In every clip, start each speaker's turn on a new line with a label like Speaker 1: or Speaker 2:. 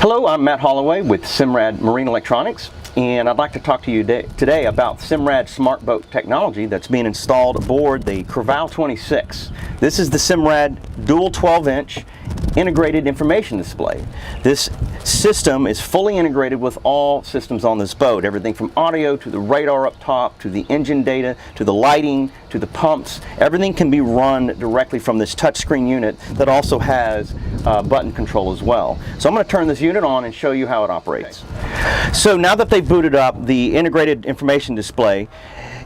Speaker 1: Hello, I'm Matt Holloway with Simrad Marine Electronics, and I'd like to talk to you today about Simrad smart boat technology that's being installed aboard the Crevalle 26. This is the Simrad dual 12-inch integrated information display. This system is fully integrated with all systems on this boat, everything from audio to the radar up top to the engine data to the lighting to the pumps. Everything can be run directly from this touchscreen unit that also has button control as well. So I'm going to turn this unit on and show you how it operates. So now that they've booted up, the integrated information display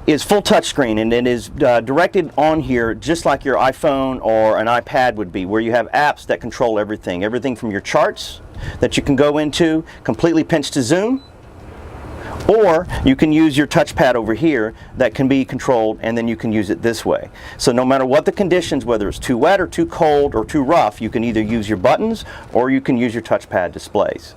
Speaker 1: is full touchscreen, and it is directed on here just like your iPhone or an iPad would be, where you have apps that control everything from your charts that you can go into, completely pinch to zoom, or you can use your touchpad over here that can be controlled, and then you can use it this way. So no matter what the conditions, whether it's too wet or too cold or too rough, you can either use your buttons or you can use your touchpad displays.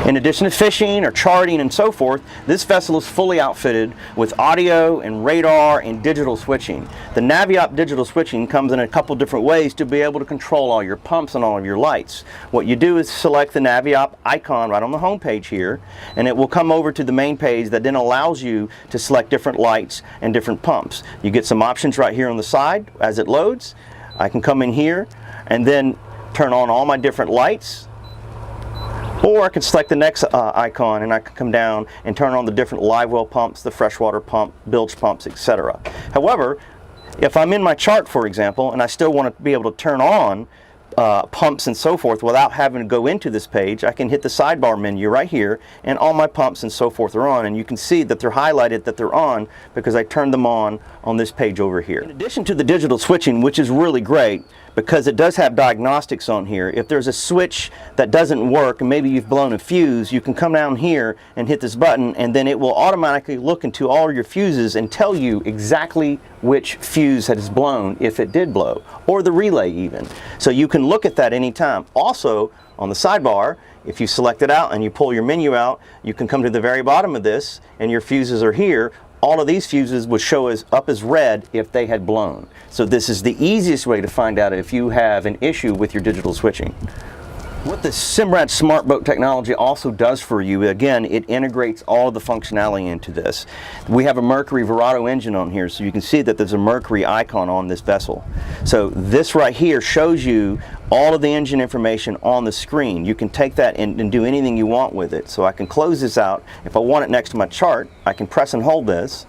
Speaker 1: In addition to fishing or charting and so forth, this vessel is fully outfitted with audio and radar and digital switching. The Naviop digital switching comes in a couple different ways to be able to control all your pumps and all of your lights. What you do is select the Naviop icon right on the home page here, and it will come over to the main page that then allows you to select different lights and different pumps. You get some options right here on the side as it loads. I can come in here and then turn on all my different lights. Or I can select the next icon and I can come down and turn on the different live well pumps, the freshwater pump, bilge pumps, etc. However, if I'm in my chart, for example, and I still want to be able to turn on pumps and so forth without having to go into this page, I can hit the sidebar menu right here and all my pumps and so forth are on, and you can see that they're highlighted that they're on because I turned them on this page over here. In addition to the digital switching, which is really great because it does have diagnostics on here, if there's a switch that doesn't work and maybe you've blown a fuse, you can come down here and hit this button, and then it will automatically look into all your fuses and tell you exactly which fuse has blown, if it did blow, or the relay even. So you can look at that anytime. Also, on the sidebar, if you select it out and you pull your menu out, you can come to the very bottom of this and your fuses are here. All of these fuses would show up as red if they had blown. So this is the easiest way to find out if you have an issue with your digital switching. What the Simrad Smart Boat technology also does for you, again, it integrates all of the functionality into this. We have a Mercury Verado engine on here, so you can see that there's a Mercury icon on this vessel. So this right here shows you all of the engine information on the screen. You can take that and do anything you want with it. So I can close this out. If I want it next to my chart, I can press and hold this,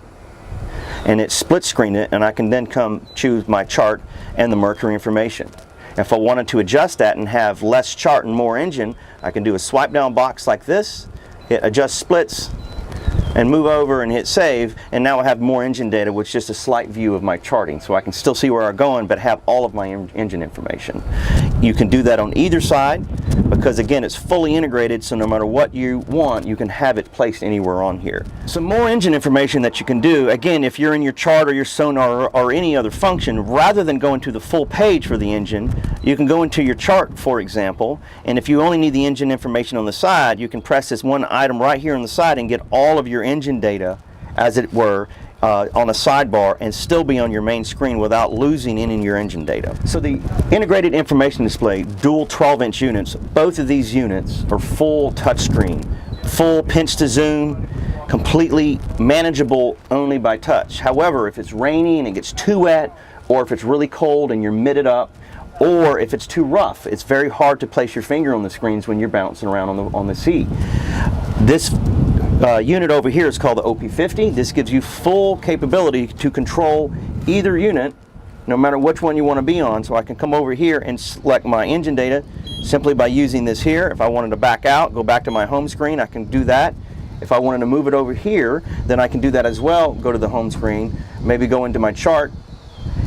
Speaker 1: and it split screen it, and I can then come choose my chart and the Mercury information. If I wanted to adjust that and have less chart and more engine, I can do a swipe down box like this, hit adjust splits, and move over and hit save, and now I have more engine data with just a slight view of my charting, so I can still see where I'm going but have all of my engine information. You can do that on either side because again it's fully integrated, so no matter what you want you can have it placed anywhere on here. Some more engine information that you can do, again, if you're in your chart or your sonar or any other function, rather than going to the full page for the engine, you can go into your chart, for example, and if you only need the engine information on the side, you can press this one item right here on the side and get all of your engine data, as it were, on a sidebar and still be on your main screen without losing any of your engine data. So the integrated information display, dual 12-inch units, both of these units are full touchscreen, full pinch to zoom, completely manageable only by touch. However, if it's rainy and it gets too wet, or if it's really cold and you're mitted up, or if it's too rough, it's very hard to place your finger on the screens when you're bouncing around on the sea. This unit over here is called the OP50. This gives you full capability to control either unit, no matter which one you want to be on. So I can come over here and select my engine data simply by using this here. If I wanted to back out, go back to my home screen, I can do that. If I wanted to move it over here, then I can do that as well. Go to the home screen, maybe go into my chart,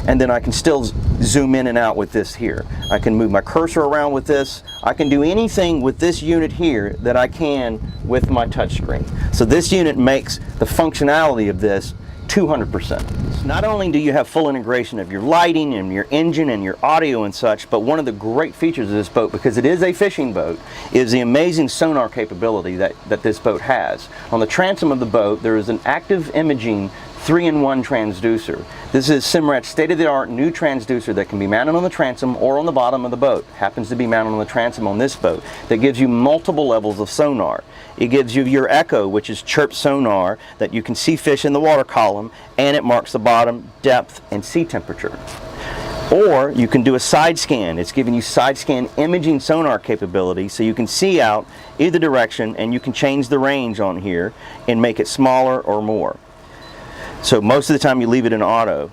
Speaker 1: and then I can still zoom in and out with this here. I can move my cursor around with this. I can do anything with this unit here that I can with my touchscreen. So this unit makes the functionality of this 200%. Not only do you have full integration of your lighting and your engine and your audio and such, but one of the great features of this boat, because it is a fishing boat, is the amazing sonar capability that this boat has. On the transom of the boat, there is an active imaging 3-in-1 transducer. This is Simrad's state-of-the-art new transducer that can be mounted on the transom or on the bottom of the boat. Happens to be mounted on the transom on this boat. That gives you multiple levels of sonar. It gives you your echo, which is chirp sonar, that you can see fish in the water column, and it marks the bottom, depth, and sea temperature. Or you can do a side scan. It's giving you side scan imaging sonar capability, so you can see out either direction, and you can change the range on here and make it smaller or more. So most of the time you leave it in auto.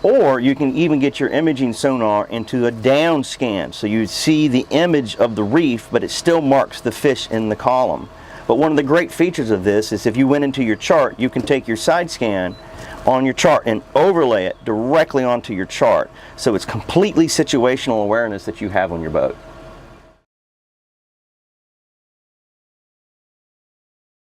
Speaker 1: Or you can even get your imaging sonar into a down scan, so you see the image of the reef, but it still marks the fish in the column. But one of the great features of this is if you went into your chart, you can take your side scan on your chart and overlay it directly onto your chart. So it's completely situational awareness that you have on your boat.